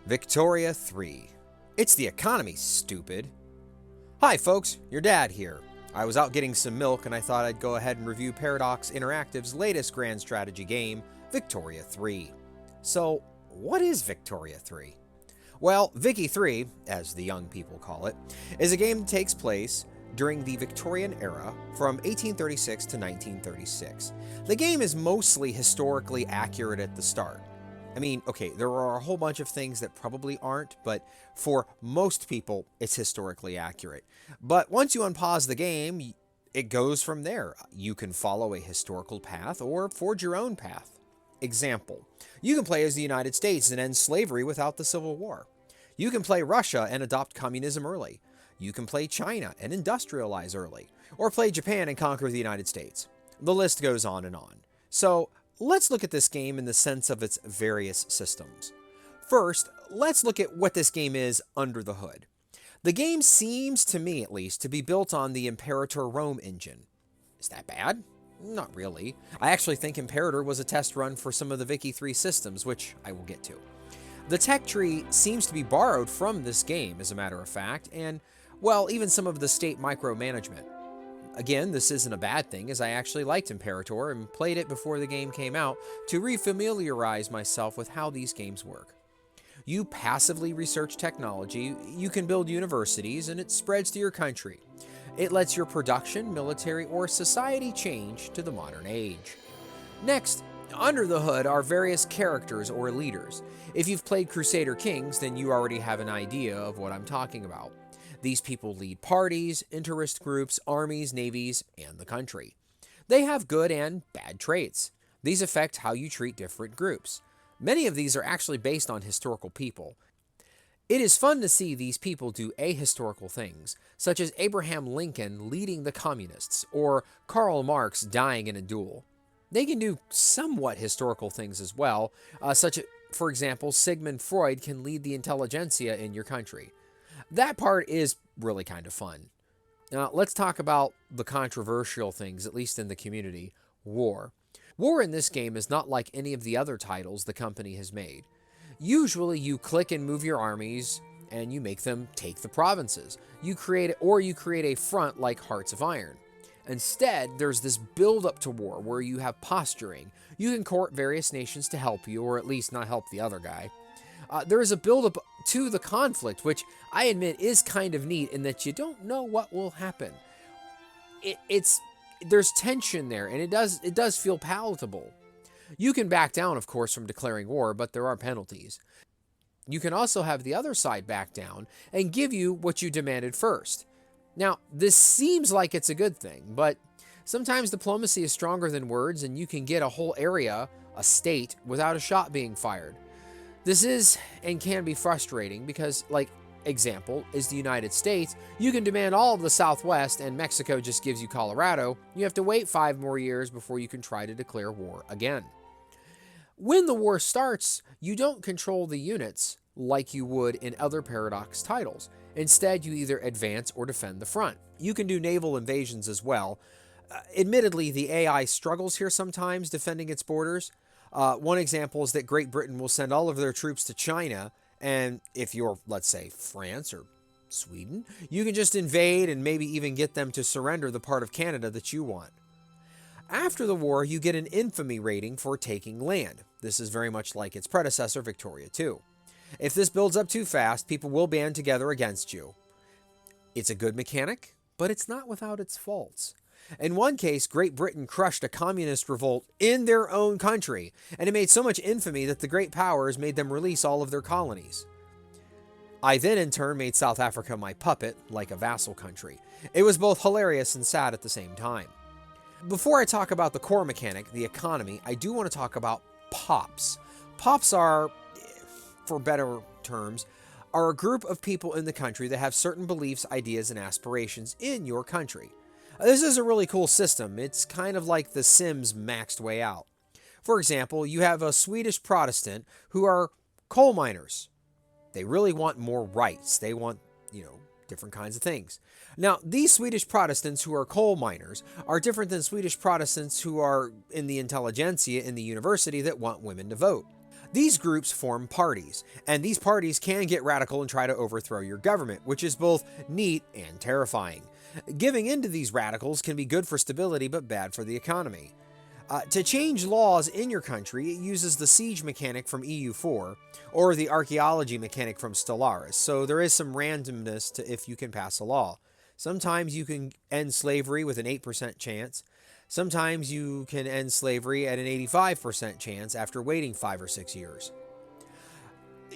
Victoria 3. It's the economy, stupid. Hi folks, your dad here. I was out getting some milk and I thought I'd go ahead and review Paradox Interactive's latest grand strategy game, Victoria 3. So, what is Victoria 3? Well, Vicky 3, as the young people call it, is a game that takes place during the Victorian era from 1836 to 1936. The game is mostly historically accurate at the start. I mean, okay, there are a whole bunch of things that probably aren't, but for most people, it's historically accurate. But once you unpause the game, it goes from there. You can follow a historical path or forge your own path. Example, you can play as the United States and end slavery without the Civil War. You can play Russia and adopt communism early. You can play China and industrialize early. Or play Japan and conquer the United States. The list goes on and on. So, let's look at this game in the sense of its various systems. First, let's look at what this game is under the hood. The game seems, to me at least, to be built on the Imperator Rome engine. Is that bad? Not really. I actually think Imperator was a test run for some of the Vicky 3 systems, which I will get to. The tech tree seems to be borrowed from this game, as a matter of fact, and, well, even some of the state micromanagement. Again, this isn't a bad thing, as I actually liked Imperator and played it before the game came out to refamiliarize myself with how these games work. You passively research technology, you can build universities, and it spreads to your country. It lets your production, military, or society change to the modern age. Next, under the hood are various characters or leaders. If you've played Crusader Kings, then you already have an idea of what I'm talking about. These people lead parties, interest groups, armies, navies, and the country. They have good and bad traits. These affect how you treat different groups. Many of these are actually based on historical people. It is fun to see these people do ahistorical things, such as Abraham Lincoln leading the communists, or Karl Marx dying in a duel. They can do somewhat historical things as well, such as, for example, Sigmund Freud can lead the intelligentsia in your country. That part is really kind of fun. Now, let's talk about the controversial things, at least in the community. War. War in this game is not like any of the other titles the company has made. Usually, you click and move your armies, and you make them take the provinces. You create a front like Hearts of Iron. Instead, there's this build-up to war where you have posturing. You can court various nations to help you, or at least not help the other guy. There is a build-up to the conflict, which I admit is kind of neat in that you don't know what will happen. There's tension there, and it does feel palatable. You can back down, of course, from declaring war, but there are penalties. You can also have the other side back down and give you what you demanded first. Now, this seems like it's a good thing, but sometimes diplomacy is stronger than words, and you can get a whole area, a state, without a shot being fired. This is and can be frustrating because, like, example is the United States. You can demand all of the Southwest and Mexico just gives you Colorado. You have to wait 5 more years before you can try to declare war again. When the war starts, you don't control the units like you would in other Paradox titles. Instead, you either advance or defend the front. You can do naval invasions as well. Admittedly, the AI struggles here sometimes defending its borders. One example is that Great Britain will send all of their troops to China, and if you're, let's say, France or Sweden, you can just invade and maybe even get them to surrender the part of Canada that you want. After the war, you get an infamy rating for taking land. This is very much like its predecessor, Victoria 2. If this builds up too fast, people will band together against you. It's a good mechanic, but it's not without its faults. In one case, Great Britain crushed a communist revolt in their own country, and it made so much infamy that the great powers made them release all of their colonies. I then in turn made South Africa my puppet, like a vassal country. It was both hilarious and sad at the same time. Before I talk about the core mechanic, the economy, I do want to talk about pops. Pops are, for better terms, are a group of people in the country that have certain beliefs, ideas, and aspirations in your country. This is a really cool system. It's kind of like The Sims maxed way out. For example, you have a Swedish Protestant who are coal miners. They really want more rights. They want, different kinds of things. Now, these Swedish Protestants who are coal miners are different than Swedish Protestants who are in the intelligentsia in the university that want women to vote. These groups form parties, and these parties can get radical and try to overthrow your government, which is both neat and terrifying. Giving in to these radicals can be good for stability but bad for the economy. To change laws in your country, it uses the siege mechanic from EU4 or the archaeology mechanic from Stellaris, so there is some randomness to if you can pass a law. Sometimes you can end slavery with an 8% chance. Sometimes you can end slavery at an 85% chance after waiting 5 or 6 years.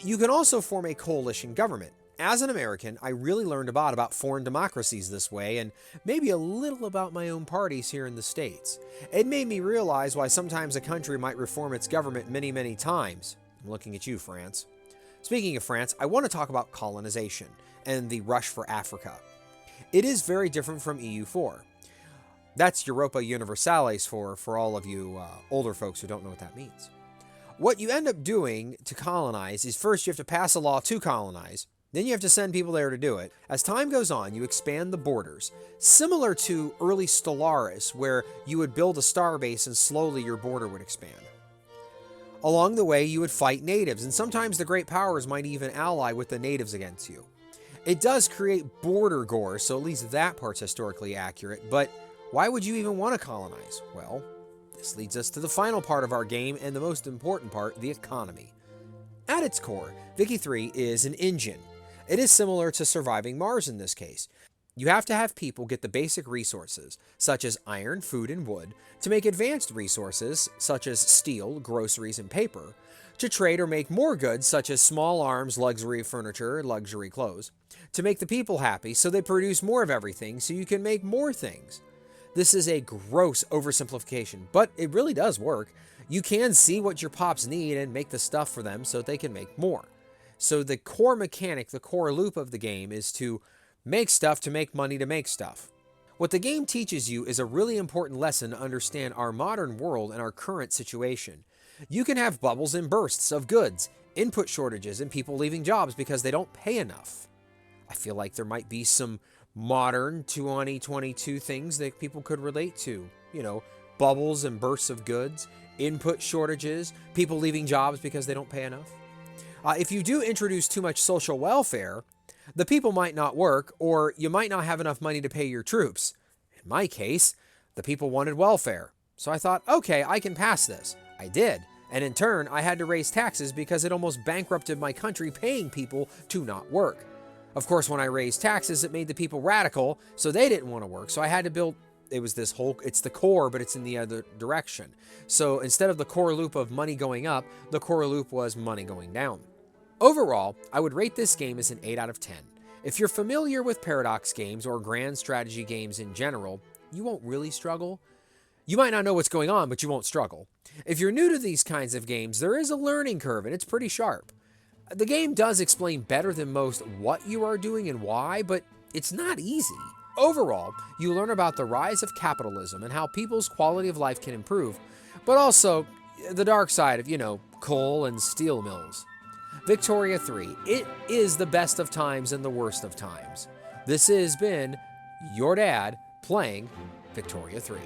You can also form a coalition government. As an American, I really learned about foreign democracies this way, and maybe a little about my own parties here in the States. It made me realize why sometimes a country might reform its government many, many times. I'm looking at you, France. Speaking of France, I want to talk about colonization and the rush for Africa. It is very different from EU4. That's Europa Universalis for all of you older folks who don't know what that means. What you end up doing to colonize is first you have to pass a law to colonize. Then you have to send people there to do it. As time goes on, you expand the borders, similar to early Stellaris, where you would build a starbase and slowly your border would expand. Along the way, you would fight natives, and sometimes the great powers might even ally with the natives against you. It does create border gore, so at least that part's historically accurate, but why would you even want to colonize? Well, this leads us to the final part of our game and the most important part, the economy. At its core, Vicky 3 is an engine. It is similar to surviving Mars in this case. You have to have people get the basic resources, such as iron, food, and wood, to make advanced resources, such as steel, groceries, and paper, to trade or make more goods, such as small arms, luxury furniture, luxury clothes, to make the people happy so they produce more of everything so you can make more things. This is a gross oversimplification, but it really does work. You can see what your pops need and make the stuff for them so they can make more. So the core mechanic, the core loop of the game is to make stuff to make money to make stuff. What the game teaches you is a really important lesson to understand our modern world and our current situation. You can have bubbles and bursts of goods, input shortages, and people leaving jobs because they don't pay enough. I feel like there might be some modern 2022 things that people could relate to. You know, bubbles and bursts of goods, input shortages, people leaving jobs because they don't pay enough. If you do introduce too much social welfare, the people might not work, or you might not have enough money to pay your troops. In my case, the people wanted welfare. So I thought, okay, I can pass this. I did. And in turn, I had to raise taxes because it almost bankrupted my country paying people to not work. Of course, when I raised taxes, it made the people radical, so they didn't want to work. So I had to build, it's the core, but it's in the other direction. So instead of the core loop of money going up, the core loop was money going down. Overall, I would rate this game as an 8 out of 10. If you're familiar with Paradox games or grand strategy games in general, you won't really struggle. You might not know what's going on, but you won't struggle. If you're new to these kinds of games, there is a learning curve, and it's pretty sharp. The game does explain better than most what you are doing and why, but it's not easy. Overall, you learn about the rise of capitalism and how people's quality of life can improve, but also the dark side of, coal and steel mills. Victoria 3, it is the best of times and the worst of times. This has been your dad playing Victoria 3.